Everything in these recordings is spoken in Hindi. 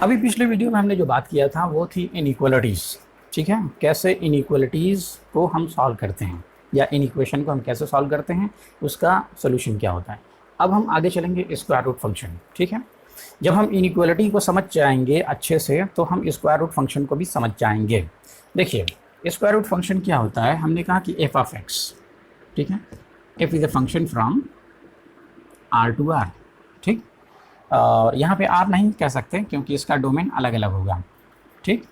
अभी पिछले वीडियो में हमने जो बात किया था वो थी इनइक्वालिटीज़। ठीक है, कैसे इनइक्वालिटीज़ को हम सॉल्व करते हैं या इन इक्वेशन को हम कैसे सॉल्व करते हैं, उसका सोल्यूशन क्या होता है। अब हम आगे चलेंगे स्क्वायर रूट फंक्शन। ठीक है, जब हम इनइक्वालिटी को समझ जाएंगे अच्छे से तो हम स्क्वायर रूट फंक्शन को भी समझ जाएंगे। देखिए, स्क्वायर रूट फंक्शन क्या होता है, हमने कहा कि एफ ऑफ एक्स, ठीक है, F is a function from R to R. ठीक, और यहाँ पे आप नहीं कह सकते क्योंकि इसका डोमेन अलग अलग होगा। ठीक,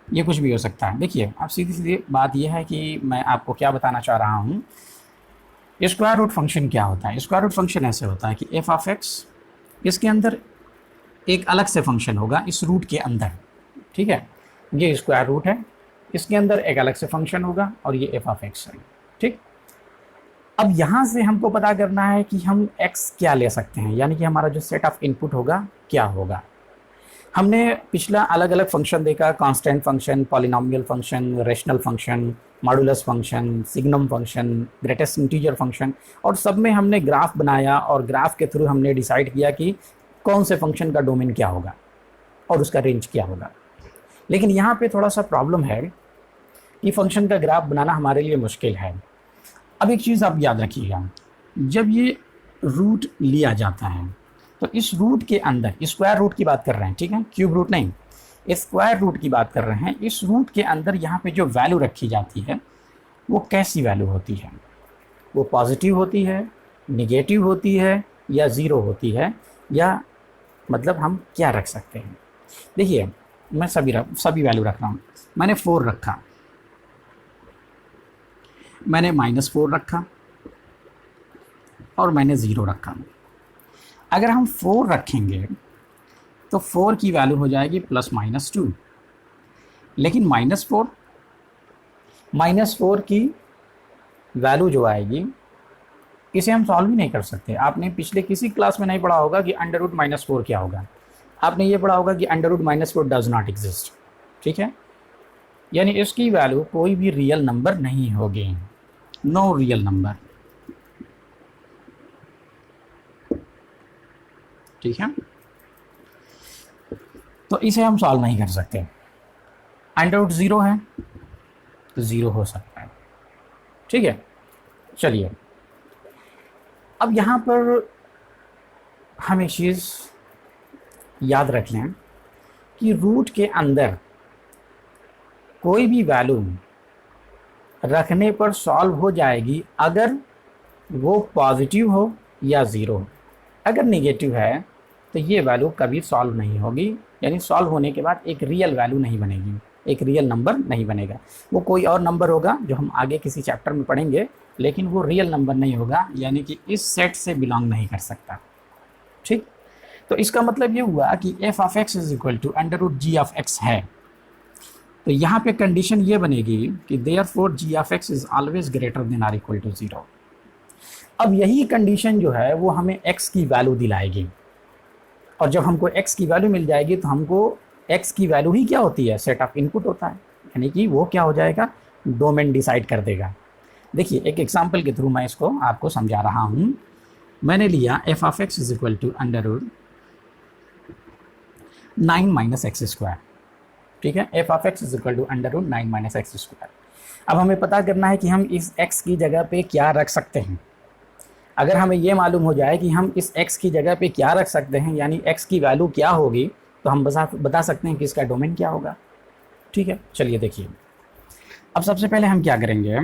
ये कुछ भी हो सकता है। देखिए, अब सीधी सीधी बात यह है कि मैं आपको क्या बताना चाह रहा हूँ। स्क्वायर रूट फंक्शन क्या होता है? स्क्वायर रूट फंक्शन ऐसे होता है कि एफ ऑफ एक्स, इसके अंदर एक अलग से फंक्शन होगा इस रूट के अंदर। ठीक है, ये स्क्वायर रूट है, इसके अंदर एक अलग से फंक्शन होगा और ये एफ ऑफ एक्स है। ठीक, अब यहाँ से हमको पता करना है कि हम x क्या ले सकते हैं, यानी कि हमारा जो सेट ऑफ इनपुट होगा क्या होगा। हमने पिछला अलग अलग फंक्शन देखा, constant function, polynomial function, rational function, modulus function, signum function, greatest integer function, और सब में हमने ग्राफ बनाया और ग्राफ के थ्रू हमने डिसाइड किया कि कौन से फंक्शन का डोमेन क्या होगा और उसका रेंज क्या होगा। लेकिन यहाँ पे थोड़ा सा प्रॉब्लम है कि फंक्शन का ग्राफ बनाना हमारे लिए मुश्किल है। अब एक चीज़ आप याद रखिएगा, जब ये रूट लिया जाता है तो इस रूट के अंदर, स्क्वायर रूट की बात कर रहे हैं, ठीक है, क्यूब रूट नहीं, स्क्वायर रूट की बात कर रहे हैं। इस रूट के अंदर यहाँ पे जो वैल्यू रखी जाती है वो कैसी वैल्यू होती है? वो पॉजिटिव होती है, निगेटिव होती है या ज़ीरो होती है, या मतलब हम क्या रख सकते हैं? देखिए, मैं सभी वैल्यू रख रहा हूँ। मैंने 4 रखा, मैंने -4 रखा और मैंने 0 रखा। अगर हम 4 रखेंगे तो 4 की वैल्यू हो जाएगी +-2, लेकिन -4 की वैल्यू जो आएगी इसे हम सॉल्व ही नहीं कर सकते। आपने पिछले किसी क्लास में नहीं पढ़ा होगा कि √-4 क्या होगा। आपने ये पढ़ा होगा कि √-4 डज नॉट एग्जिस्ट। ठीक है, यानी इसकी वैल्यू कोई भी रियल नंबर नहीं होगी, नो रियल नंबर। ठीक है, तो इसे हम सॉल्व नहीं कर सकते। √0 है तो 0 हो सकता है। ठीक है, चलिए, अब यहाँ पर हम एक चीज़ याद रख लें कि रूट के अंदर कोई भी वैल्यू रखने पर सॉल्व हो जाएगी अगर वो पॉजिटिव हो या ज़ीरो हो। अगर नेगेटिव है तो ये वैल्यू कभी सॉल्व नहीं होगी, यानी सॉल्व होने के बाद एक रियल वैल्यू नहीं बनेगी, एक रियल नंबर नहीं बनेगा। वो कोई और नंबर होगा जो हम आगे किसी चैप्टर में पढ़ेंगे, लेकिन वो रियल नंबर नहीं होगा, यानी कि इस सेट से बिलोंग नहीं कर सकता। ठीक, तो इसका मतलब ये हुआ कि F of X is equal to √g of X है। तो यहाँ पे कंडीशन ये बनेगी कि therefore g of X is always greater than or equal to 0। अब यही कंडीशन जो है वो हमें x की वैल्यू दिलाएगी, और जब हमको x की वैल्यू मिल जाएगी तो हमको x की वैल्यू ही क्या होती है? सेट ऑफ इनपुट होता है, यानी कि वो क्या हो जाएगा? डोमेन डिसाइड कर देगा। देखिए, एक एग्जांपल के थ्रू मैं इसको आपको समझा रहा हूँ। मैंने लिया F of X is equal to √9 - x²। ठीक है, F of X is equal to √9 - x²। अब हमें पता करना है कि हम इस x की जगह पे क्या रख सकते हैं। अगर हमें ये मालूम हो जाए कि हम इस x की जगह पे क्या रख सकते हैं, यानी x की वैल्यू क्या होगी, तो हम बता सकते हैं कि इसका डोमेन क्या होगा। ठीक है, चलिए देखिए, अब सबसे पहले हम क्या करेंगे,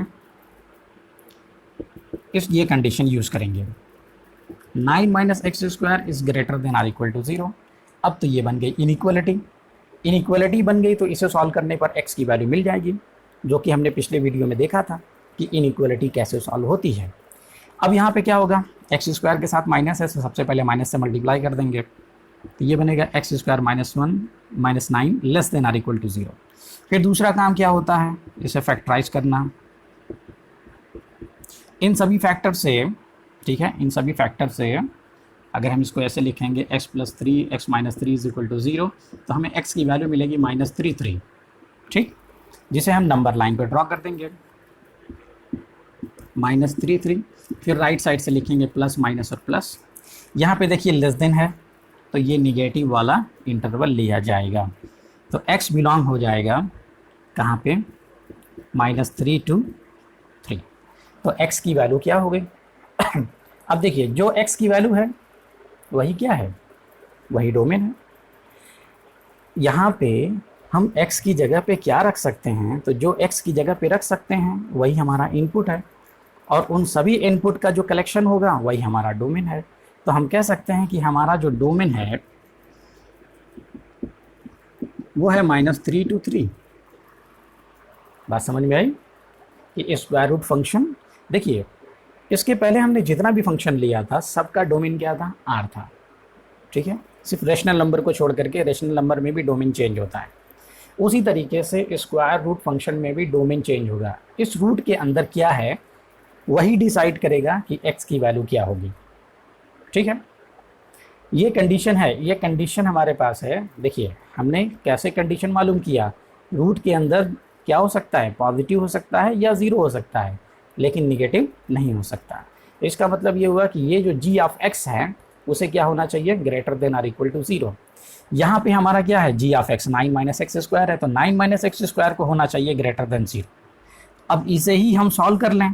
ये कंडीशन यूज़ करेंगे, 9 - x² is greater than or equal to 0। अब तो ये बन गई इनइक्वालिटी बन गई, तो इसे सॉल्व करने पर x की वैल्यू मिल जाएगी, जो कि हमने पिछले वीडियो में देखा था कि इनइक्वालिटी कैसे सॉल्व होती है। अब यहाँ पे क्या होगा, x² के साथ माइनस है, तो सबसे पहले माइनस से मल्टीप्लाई कर देंगे, तो ये बनेगा x² -1 - 9 less than or equal to 0। फिर दूसरा काम क्या होता है, इसे फैक्टराइज करना इन सभी फैक्टर से। ठीक है, इन सभी फैक्टर से अगर हम इसको ऐसे लिखेंगे x + 3 x - 3 is equal to 0, तो हमें x की वैल्यू मिलेगी -33। ठीक, जिसे हम नंबर लाइन पर ड्रॉ कर देंगे, -33। फिर राइट साइड से लिखेंगे प्लस माइनस और प्लस। यहाँ पे देखिए लेस देन है, तो ये निगेटिव वाला इंटरवल लिया जाएगा। तो x बिलोंग हो जाएगा कहाँ पे, -3 to 3। तो x की वैल्यू क्या हो गई अब देखिए जो x की वैल्यू है वही क्या है, वही डोमेन है। यहाँ पे हम x की जगह पे क्या रख सकते हैं, तो जो x की जगह पे रख सकते हैं वही हमारा इनपुट है, और उन सभी इनपुट का जो कलेक्शन होगा वही हमारा डोमेन है। तो हम कह सकते हैं कि हमारा जो डोमेन है वो है -3 to 3। बात समझ में आई कि स्क्वायर रूट फंक्शन, देखिए इसके पहले हमने जितना भी फंक्शन लिया था सबका डोमेन क्या था, r था, ठीक है। सिर्फ रेशनल नंबर को छोड़ करके, रेशनल नंबर में भी डोमेन चेंज होता है। उसी तरीके से स्क्वायर रूट फंक्शन में भी डोमेन चेंज होगा। इस रूट के अंदर क्या है वही डिसाइड करेगा कि x की वैल्यू क्या होगी, ठीक है। ये कंडीशन है, ये कंडीशन हमारे पास है। देखिए हमने कैसे कंडीशन मालूम किया, रूट के अंदर क्या हो सकता है, पॉजिटिव हो सकता है या ज़ीरो हो सकता है, लेकिन निगेटिव नहीं हो सकता। इसका मतलब ये हुआ कि ये जो g ऑफ x है उसे क्या होना चाहिए, greater than or equal to 0। यहाँ पे हमारा क्या है, g of x 9 - x square है, तो 9 - x स्क्वायर को होना चाहिए ग्रेटर देन 0। अब इसे ही हम सॉल्व कर लें,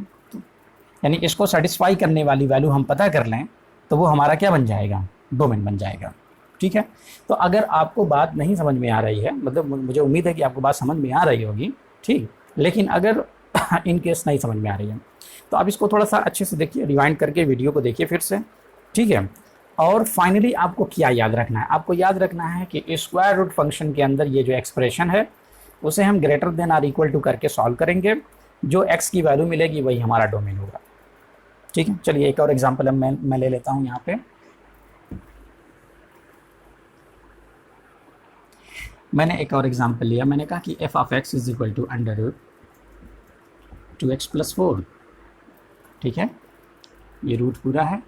यानी इसको सेटिस्फाई करने वाली वैल्यू हम पता कर लें, तो वो हमारा क्या बन जाएगा, डोमेन बन जाएगा, ठीक है। तो अगर आपको बात नहीं समझ में आ रही है, मतलब मुझे उम्मीद है कि आपको बात समझ में आ रही होगी, ठीक, लेकिन अगर इन केस नहीं समझ में आ रही है तो आप इसको थोड़ा सा अच्छे से देखिए, रिवाइंड करके वीडियो को देखिए फिर से, ठीक है। और फाइनली आपको क्या याद रखना है, आपको याद रखना है कि स्क्वायर रूट फंक्शन के अंदर ये जो एक्सप्रेशन है उसे हम greater than or equal to करके सॉल्व करेंगे। जो x की वैल्यू मिलेगी वही हमारा डोमेन होगा, ठीक है। चलिए एक और एग्जांपल मैं ले लेता हूँ यहाँ पे। मैंने एक और एग्जांपल लिया, मैंने कहा कि f of x is equal to under 2x + 4, ठीक है। ये रूट पूरा है।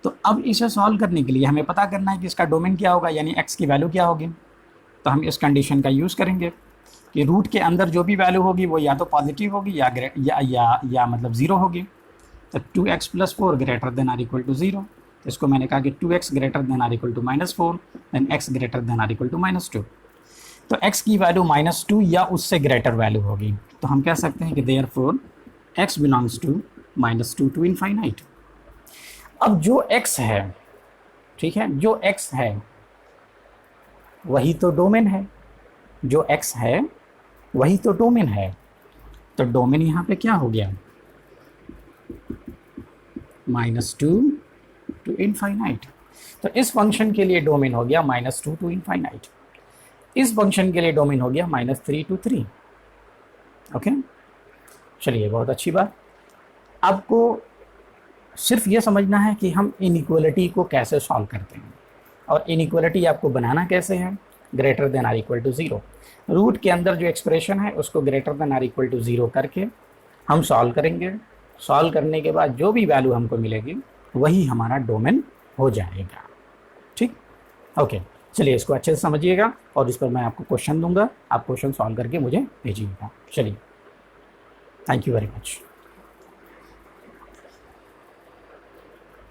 तो अब इसे सॉल्व करने के लिए हमें पता करना है कि इसका डोमेन क्या होगा, यानी x की वैल्यू क्या होगी। तो हम इस कंडीशन का यूज़ करेंगे कि रूट के अंदर जो भी वैल्यू होगी वो या तो पॉजिटिव होगी या मतलब ज़ीरो होगी। तो 2x + 4 greater than or equal to 0। तो इसको मैंने कहा कि 2x greater than or equal to -4, then x greater than or equal to -2। तो x की वैल्यू -2 या उससे ग्रेटर वैल्यू होगी। तो हम कह सकते हैं कि therefore x belongs to -2 to infinite. अब जो x है, ठीक है, जो x है वही तो डोमेन है, जो x है वही तो डोमेन है। तो डोमेन यहाँ पे क्या हो गया, -2 to इनफाइनाइट। तो इस फंक्शन के लिए डोमेन हो गया -2 to इनफाइनाइट, इस फंक्शन के लिए डोमेन हो गया -3 to 3। ओके, चलिए बहुत अच्छी बात। आपको सिर्फ ये समझना है कि हम इनइक्वालिटी को कैसे सॉल्व करते हैं, और इनइक्वालिटी आपको बनाना कैसे है, greater than or equal to 0। Root के अंदर जो एक्सप्रेशन है उसको greater than or equal to 0 करके हम सॉल्व करेंगे। सॉल्व करने के बाद जो भी वैल्यू हमको मिलेगी वही हमारा डोमेन हो जाएगा, ठीक। ओके, चलिए इसको अच्छे से समझिएगा, और इस पर मैं आपको क्वेश्चन दूंगा, आप क्वेश्चन सॉल्व करके मुझे भेजिएगा। चलिए, थैंक यू वेरी मच।